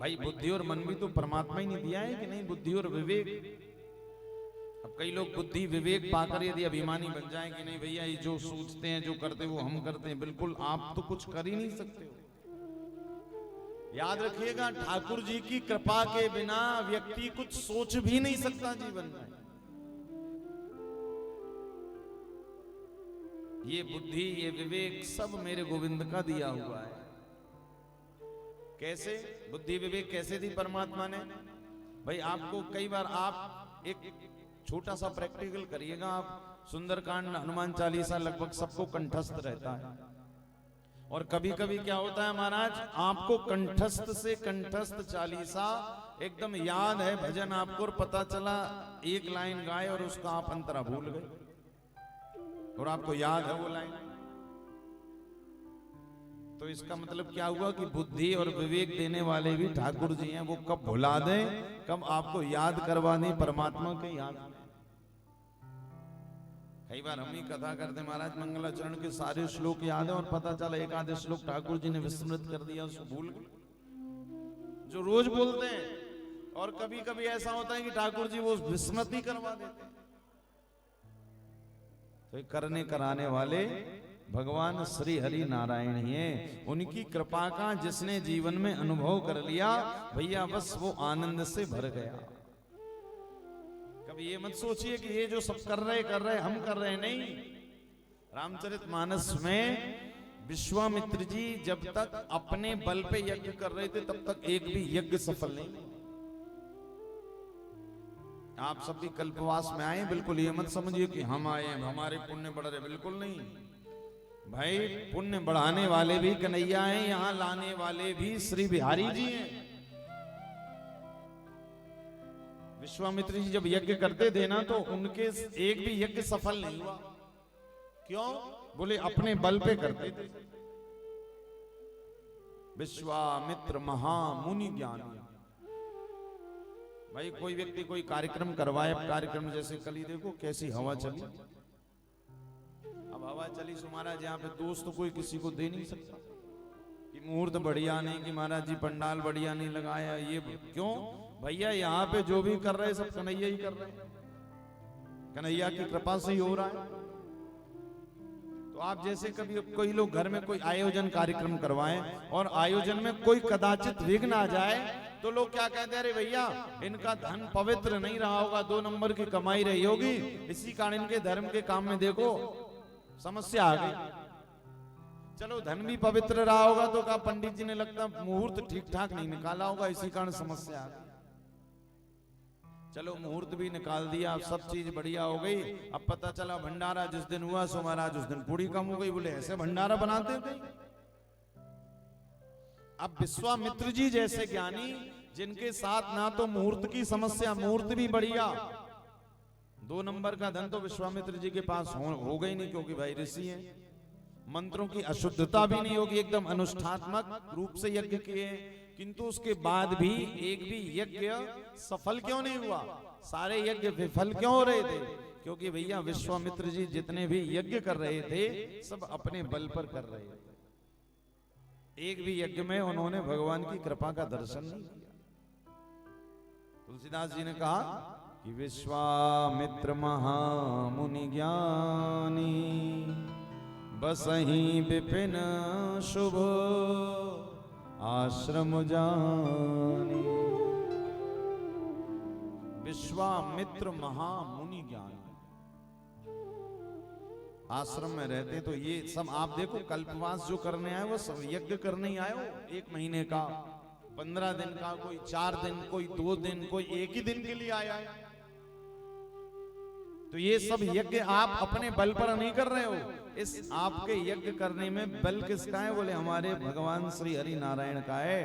भाई बुद्धि और मन भी तो परमात्मा ही नहीं दिया है कि नहीं, बुद्धि और विवेक। अब कई लोग बुद्धि विवेक पाकर यदि अभिमानी बन जाएं कि नहीं भैया ये जो सोचते हैं जो करते हैं वो हम करते हैं, बिल्कुल आप तो कुछ कर ही नहीं सकते हो। याद रखिएगा, ठाकुर जी की कृपा के बिना व्यक्ति कुछ सोच भी नहीं सकता जीवन में। ये बुद्धि ये विवेक सब मेरे गोविंद का दिया हुआ है। कैसे बुद्धि विवेक कैसे दी परमात्मा ने? भाई आपको कई बार आप एक छोटा सा प्रैक्टिकल करिएगा। आप सुंदरकांड हनुमान चालीसा लगभग सबको कंठस्थ रहता है, और कभी कभी क्या होता है महाराज, आपको कंठस्थ से कंठस्थ चालीसा एकदम याद है भजन आपको, और पता चला एक लाइन गाए और उसका आप अंतरा भूल गए, और आपको याद है वो लाइन। तो इसका मतलब क्या हुआ कि बुद्धि और विवेक देने वाले भी ठाकुर जी हैं। वो कब भुला दें, कब आपको याद करवा दें परमात्मा के याद। कई बार हम ही कथा करते महाराज, मंगलाचरण के सारे श्लोक याद है और पता चला एक आधे श्लोक ठाकुर जी ने विस्मृत कर दिया, उसको भूल गए जो रोज बोलते हैं। और कभी कभी ऐसा होता है कि ठाकुर जी वो विस्मृत ही करवा देते हैं। तो करने कराने वाले भगवान श्री हरि नारायण ही हैं। उनकी कृपा का जिसने जीवन में अनुभव कर लिया भैया बस वो आनंद से भर गया। कभी ये मत सोचिए कि ये जो सब कर रहे हम कर रहे, नहीं। रामचरितमानस में विश्वामित्र जी जब तक अपने बल पे यज्ञ कर रहे थे तब तक एक भी यज्ञ सफल नहीं। आप सब भी कल्पवास में आए, बिल्कुल ये मत समझिए कि हम आए हैं हमारे पुण्य बढ़ रहे, बिल्कुल नहीं भाई। पुण्य बढ़ाने वाले भी कन्हैया हैं, यहां लाने वाले भी श्री बिहारी जी हैं। विश्वामित्र जी जब यज्ञ करते थे ना तो उनके एक भी यज्ञ सफल नहीं हुआ। क्यों? बोले अपने बल पे करते थे। विश्वामित्र महामुनि ज्ञानी। भाई कोई व्यक्ति कोई कार्यक्रम करवाए, अब कार्यक्रम जैसे कल ही देखो कैसी हवा चली। अब हवा चली सो महाराज यहाँ पे दोस्त तो कोई किसी को दे नहीं सकता कि मुहूर्त बढ़िया नहीं, कि महाराज जी पंडाल बढ़िया नहीं लगाया। ये क्यों भैया? यहाँ पे जो भी कर रहे सब कन्हैया ही कर रहे हैं, कन्हैया की कृपा से ही हो रहा है। तो आप जैसे कभी कोई लोग घर में कोई आयोजन कार्यक्रम करवाएं और आयोजन में कोई कदाचित विघ्न आ जाए तो लोग क्या कहते हैं, अरे भैया इनका धन पवित्र नहीं रहा होगा, 2 नंबर की कमाई रही होगी, इसी कारण इनके धर्म के काम में देखो समस्या आ गई। चलो धन भी पवित्र रहा होगा तो क्या पंडित जी ने लगता मुहूर्त ठीक ठाक नहीं निकाला होगा, इसी कारण समस्या आ गई। चलो मुहूर्त भी निकाल दिया, सब चीज बढ़िया हो गई। अब पता चला भंडारा जिस दिन हुआ सो महाराज उस दिन पूरी कम हो गई। बोले ऐसे भंडारा बनाते थे? अब विश्वामित्र जी जैसे ज्ञानी जिनके साथ ना तो मुहूर्त की समस्या, मुहूर्त भी बढ़िया, 2 नंबर का धन तो विश्वामित्र जी के पास हो गई नहीं, क्योंकि भाई ऋषि हैं। मंत्रों की अशुद्धता भी नहीं होगी, एकदम अनुष्ठात्मक रूप से यज्ञ किए, किंतु उसके बाद भी एक भी यज्ञ सफल क्यों नहीं हुआ? सारे यज्ञ विफल क्यों हो रहे थे? क्योंकि भैया विश्वामित्र जी जितने भी यज्ञ कर रहे थे सब अपने बल पर कर रहे थे। एक भी यज्ञ में उन्होंने भगवान की कृपा का दर्शन नहीं किया। तुलसीदास जी ने कहा कि विश्वामित्र महामुनि ज्ञानी बसहि विपिन शुभ आश्रम जानी। विश्वामित्र महामुनि ज्ञानी आश्रम में रहते, तो ये सब आप देखो कल्पवास जो करने आए वो सब यज्ञ करने ही आए हो। 1 महीने का, 15 दिन का, कोई 4 दिन, कोई 2 दिन, कोई 1 ही दिन के लिए आया है। तो ये सब यज्ञ आप अपने बल पर नहीं कर रहे हो, इस आपके यज्ञ करने में बल किसका है? बोले हमारे भगवान श्री हरि नारायण का है।